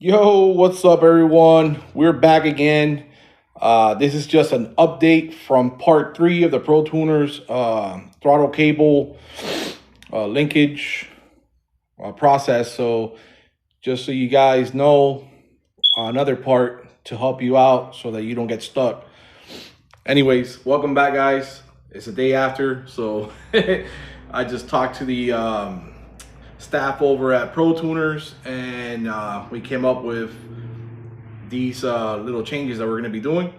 Yo, what's up, everyone? We're back again. This is just an update from part three of the Protunerz throttle cable linkage process. So, just so you guys know, another part to help you out so that you don't get stuck. Anyways, welcome back, guys. It's the day after, so I just talked to the staff over at Protunerz, and we came up with these little changes that we're going to be doing,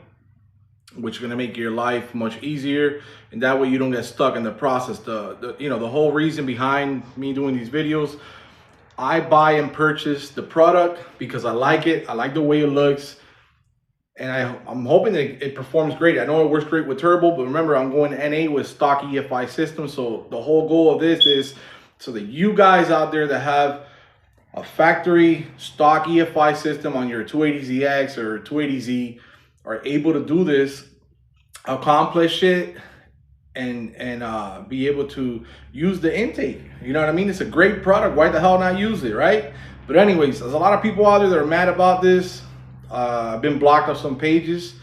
which are going to make your life much easier, and that way you don't get stuck in the process. The whole reason behind me doing these videos, I buy and purchase the product because I like it. I like the way it looks, and I'm hoping that it performs great. I know it works great with turbo, but remember, I'm going NA with stock EFI system. So the whole goal of this is so that you guys out there that have a factory stock EFI system on your 280ZX or 280Z are able to do this, accomplish it, and be able to use the intake. You know what I mean? It's a great product. Why the hell not use it, right? But anyways, there's a lot of people out there that are mad about this. I've been blocked off some pages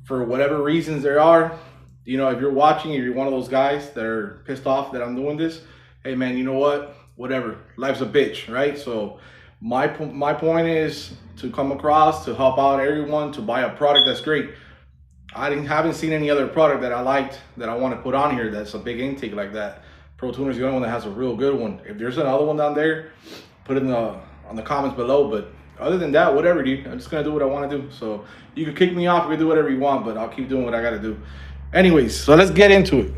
for whatever reasons there are. You know, if you're watching, if you're one of those guys that are pissed off that I'm doing this, hey man, you know what? Whatever. Life's a bitch, right? So my point is to come across, to help out everyone, to buy a product that's great. Haven't seen any other product that I liked that I want to put on here that's a big intake like that. Protunerz is the only one that has a real good one. If there's another one down there, put it on the comments below. But other than that, whatever, dude. I'm just gonna do what I want to do. So you can kick me off, you can do whatever you want, but I'll keep doing what I gotta do. Anyways, so let's get into it.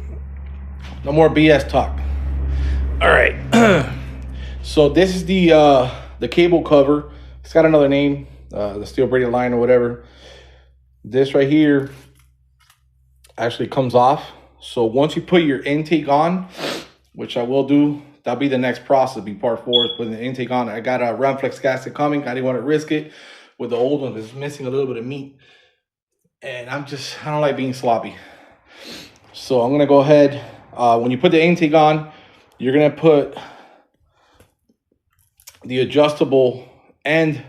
No more BS talk. All right. So this is the cable cover. It's got another name, the steel braided line or whatever. This right here actually comes off. So once you put your intake on, which I will do, that'll be the next process, be part four, is putting the intake on. I got a round flex gasket coming. I didn't want to risk it with the old one because it's missing a little bit of meat. And I don't like being sloppy. So I'm gonna go ahead. When you put the intake on, you're gonna put the adjustable end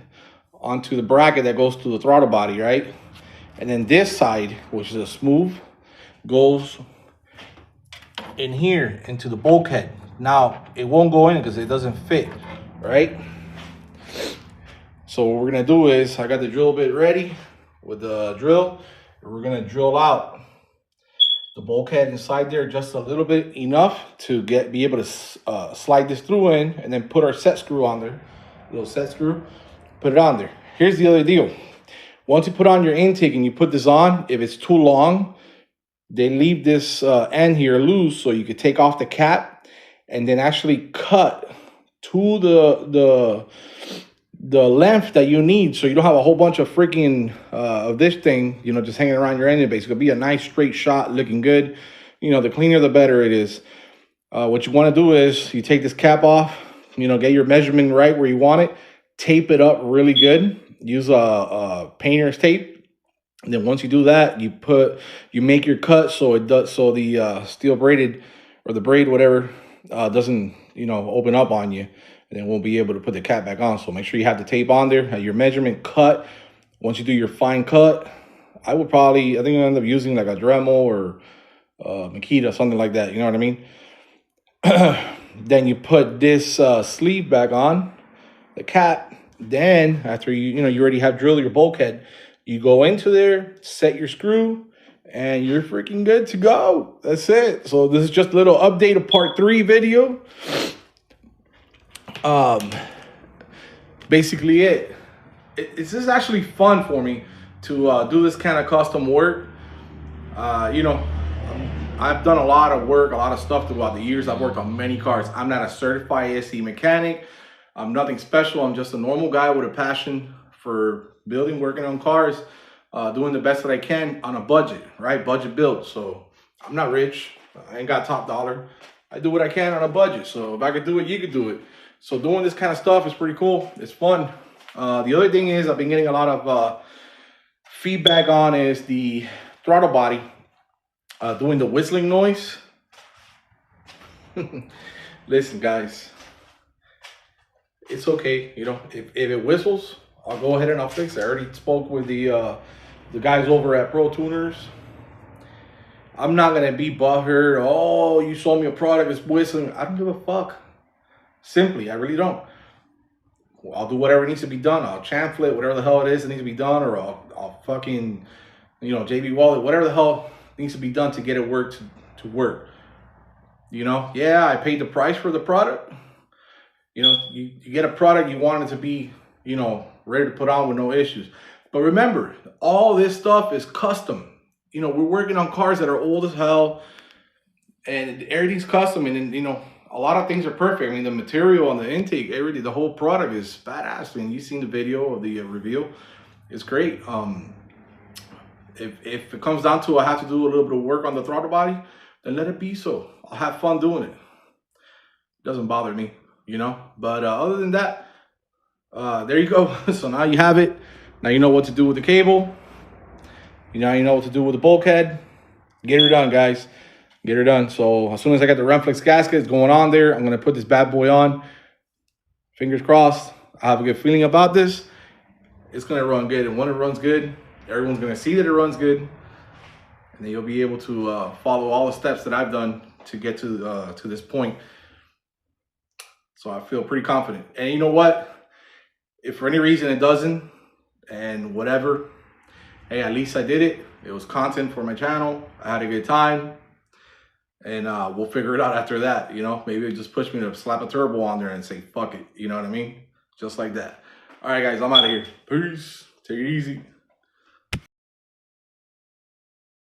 onto the bracket that goes to the throttle body, right? And then this side, which is a smooth, goes in here into the bulkhead. Now, it won't go in because it doesn't fit, right? So what we're gonna do is, I got the drill bit ready with the drill. And we're gonna drill out the bulkhead inside there just a little bit, enough to be able to slide this through in, and then put our set screw on there, little set screw, put it on there. Here's the other deal. Once you put on your intake and you put this on, if it's too long, they leave this end here loose so you could take off the cap and then actually cut to the length that you need, so you don't have a whole bunch of freaking of this thing, you know, just hanging around your engine base. It's gonna be a nice straight shot, looking good. You know, the cleaner the better it is. What you want to do is you take this cap off, you know, get your measurement right where you want it, tape it up really good. Use a painter's tape. And then once you do that, you make your cut so it does, so the steel braided or the braid, whatever, doesn't, you know, open up on you, and then won't be able to put the cap back on. So make sure you have the tape on there, have your measurement cut. Once you do your fine cut, I think I'll end up using like a Dremel or Makita, something like that. You know what I mean? Then you put this sleeve back on, the cap. Then after you already have drilled your bulkhead, you go into there, set your screw, and you're freaking good to go. That's it. So this is just a little update of part 3 video. Basically it's just actually fun for me to do this kind of custom work. You know, I've done a lot of work, a lot of stuff throughout the years. I've worked on many cars. I'm not a certified SE mechanic. I'm nothing special. I'm just a normal guy with a passion for building, working on cars, doing the best that I can on a budget, right? Budget build. So I'm not rich. I ain't got top dollar. I do what I can on a budget. So if I could do it, you could do it. So doing this kind of stuff is pretty cool. It's fun. The other thing is I've been getting a lot of feedback on is the throttle body doing the whistling noise. Listen, guys, it's okay. You know, if it whistles, I'll go ahead and I'll fix it. I already spoke with the guys over at Protunerz. I'm not gonna be butthurt. Oh, you sold me a product that's whistling. I don't give a fuck. Simply, I really don't. I'll do whatever needs to be done. I'll chamfer it, whatever the hell it is that needs to be done, or I'll fucking, you know, JB Wallet, whatever the hell needs to be done to get it to work. You know, yeah, I paid the price for the product. You know, you get a product, you want it to be, you know, ready to put on with no issues. But remember, all this stuff is custom. You know, we're working on cars that are old as hell, and everything's custom. And then, you know, a lot of things are perfect. I mean, the material and the intake, everything, the whole product is badass. I mean, you've seen the video of the reveal. It's great. If it comes down to I have to do a little bit of work on the throttle body, then let it be so. I'll have fun doing it. It doesn't bother me, you know. But other than that, there you go. So now you have it. Now you know what to do with the cable. You know what to do with the bulkhead. Get her done, guys. Get her done. So as soon as I get the Renflex gasket going on there, I'm going to put this bad boy on. Fingers crossed. I have a good feeling about this. It's going to run good. And when it runs good, everyone's going to see that it runs good. And then you'll be able to follow all the steps that I've done to get to this point. So I feel pretty confident. And you know what? If for any reason it doesn't, and whatever, hey, at least I did it. It was content for my channel. I had a good time. And we'll figure it out after that, you know. Maybe it just push me to slap a turbo on there and say, fuck it. You know what I mean? Just like that. All right, guys, I'm out of here. Peace. Take it easy.